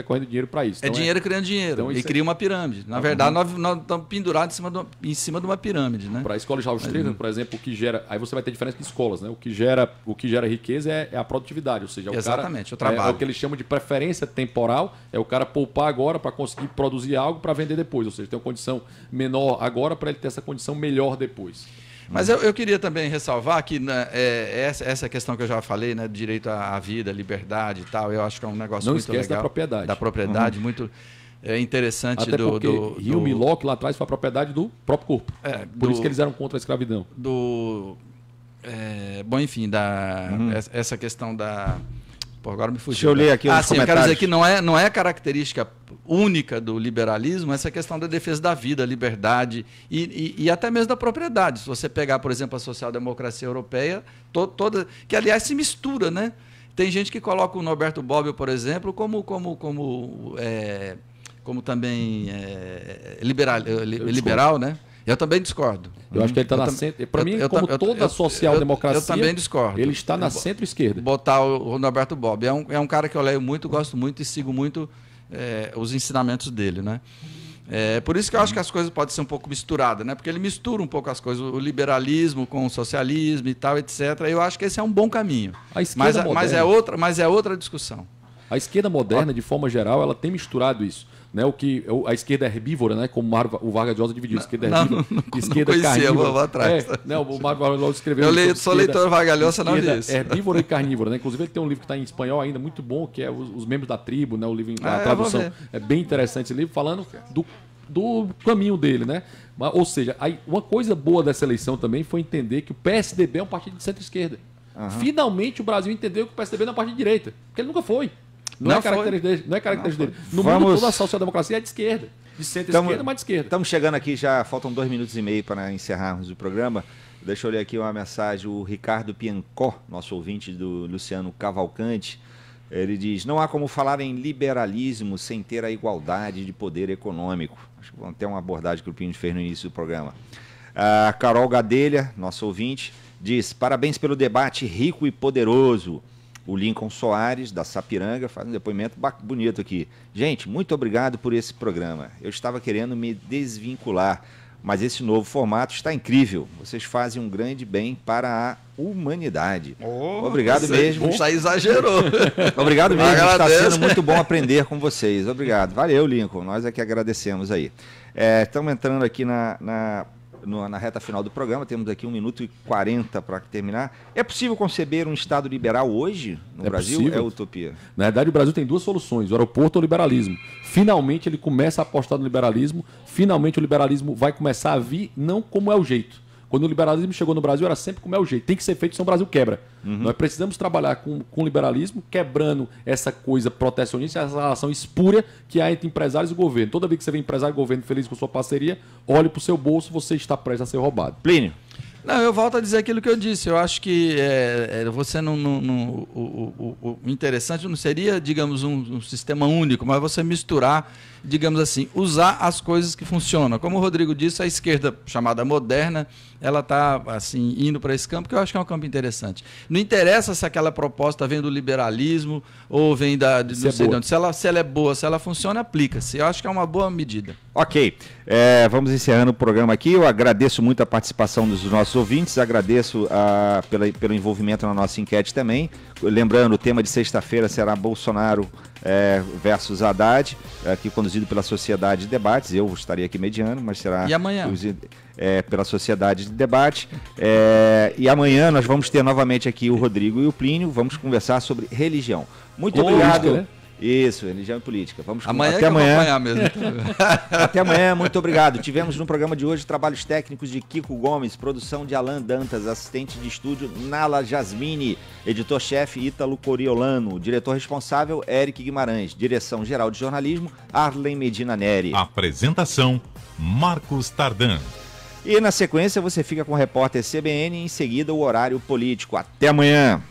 para isso. Então, dinheiro criando dinheiro. Então, e cria uma pirâmide. Na verdade, nós estamos pendurados em cima de uma pirâmide, né? Para a escola austríaca, por exemplo, o que gera... Aí você vai ter diferença de escolas, né? O que gera riqueza é a produtividade, ou seja, exatamente, o trabalho. É o que eles chamam de preferência temporal, é o cara poupar agora para conseguir produzir algo para vender depois, ou seja, tem uma condição menor agora para ele ter essa condição melhor depois. Mas eu queria também ressalvar que essa questão que eu já falei, né, direito à vida, liberdade e tal, eu acho que é um negócio muito legal. Não esquece da propriedade. Da propriedade, muito interessante. Até porque Hume e Locke lá atrás foi a propriedade do próprio corpo. Por isso que eles eram contra a escravidão. Enfim, essa questão da... Pô, agora me fugiu. Deixa eu ler aqui os comentários. Eu quero dizer que não é característica única do liberalismo essa questão da defesa da vida, liberdade e até mesmo da propriedade. Se você pegar, por exemplo, a social-democracia europeia, toda, que aliás se mistura, né? Tem gente que coloca o Norberto Bobbio, por exemplo, como como também liberal, né? Eu também discordo. Eu acho que ele está na centro. Para mim, como toda a social-democracia, eu também discordo. Ele está na centro-esquerda. Botar o Norberto Bobbio. É um cara que eu leio muito, gosto muito e sigo muito os ensinamentos dele, né? Por isso que eu acho que as coisas podem ser um pouco misturadas, né? Porque ele mistura um pouco as coisas, o liberalismo com o socialismo e tal, etc. Eu acho que esse é um bom caminho. Mas é outra discussão. A esquerda moderna, de forma geral, ela tem misturado isso. Né, a esquerda herbívora, né, como o Vargas Llosa dividiu, esquerda herbívora, esquerda carnívora. Vou atrás. O Vargas Llosa escreveu. Eu sou leitor Vargas Llosa, não vi isso. Herbívora e carnívora, né? Inclusive ele tem um livro que está em espanhol ainda muito bom, que é os membros da tribo, né? O livro a tradução é bem interessante esse livro, falando do caminho dele, né? Ou seja, uma coisa boa dessa eleição também foi entender que o PSDB é um partido de centro-esquerda. Finalmente o Brasil entendeu que o PSDB não é um partido de direita, porque ele nunca foi. Não é característica dele. No mundo toda a social-democracia é de esquerda. De centro-esquerda, mas de esquerda. Estamos chegando aqui, já faltam 2 minutos e meio para encerrarmos o programa. Deixa eu ler aqui uma mensagem. O Ricardo Piancó, nosso ouvinte do Luciano Cavalcante, ele diz: não há como falar em liberalismo sem ter a igualdade de poder econômico. Acho que vamos ter uma abordagem que o Pinho fez no início do programa. A Carol Gadelha, nosso ouvinte, diz: parabéns pelo debate rico e poderoso. O Lincoln Soares, da Sapiranga, faz um depoimento bonito aqui. Gente, muito obrigado por esse programa. Eu estava querendo me desvincular, mas esse novo formato está incrível. Vocês fazem um grande bem para a humanidade. Obrigado mesmo. Já exagerou. Obrigado mesmo. Está sendo muito bom aprender com vocês. Obrigado. Valeu, Lincoln. Nós é que agradecemos aí. Estamos entrando aqui na reta final do programa, temos aqui 1 minuto e 40 para terminar. É possível conceber um Estado liberal hoje no Brasil? Possível. É utopia? Na verdade, o Brasil tem 2 soluções: o aeroporto ou o liberalismo. Finalmente ele começa a apostar no liberalismo, finalmente o liberalismo vai começar a vir não como é o jeito. Quando o liberalismo chegou no Brasil, era sempre como é o jeito. Tem que ser feito, senão o Brasil quebra. Nós precisamos trabalhar com o liberalismo, quebrando essa coisa protecionista, essa relação espúria que há entre empresários e governo. Toda vez que você vê empresário e governo feliz com sua parceria, olhe para o seu bolso, você está prestes a ser roubado. Plínio. Não, eu volto a dizer aquilo que eu disse. Eu acho que você o interessante não seria, digamos, um sistema único, mas você misturar, digamos assim, usar as coisas que funcionam. Como o Rodrigo disse, a esquerda chamada moderna, ela está assim, indo para esse campo, que eu acho que é um campo interessante. Não interessa se aquela proposta vem do liberalismo ou vem não sei de onde. Se ela é boa, se ela funciona, aplica-se. Eu acho que é uma boa medida. Ok. Vamos encerrando o programa aqui. Eu agradeço muito a participação dos nossos ouvintes, agradeço pelo envolvimento na nossa enquete também. Lembrando, o tema de sexta-feira será Bolsonaro versus Haddad, aqui conduzido pela Sociedade de Debates. Eu estarei aqui mediando, mas será e amanhã? Pela Sociedade de Debate. E amanhã nós vamos ter novamente aqui o Rodrigo e o Plínio. Vamos conversar sobre religião. Muito obrigado. Política, né? Isso, religião e política. Até amanhã mesmo. Até amanhã, muito obrigado. Tivemos no programa de hoje trabalhos técnicos de Kiko Gomes, produção de Alan Dantas, assistente de estúdio Nala Jasmine, editor-chefe Ítalo Coriolano, diretor responsável Eric Guimarães, direção geral de jornalismo Arlen Medina Neri. Apresentação Marcos Tardan. E na sequência você fica com o repórter CBN e em seguida o horário político. Até amanhã.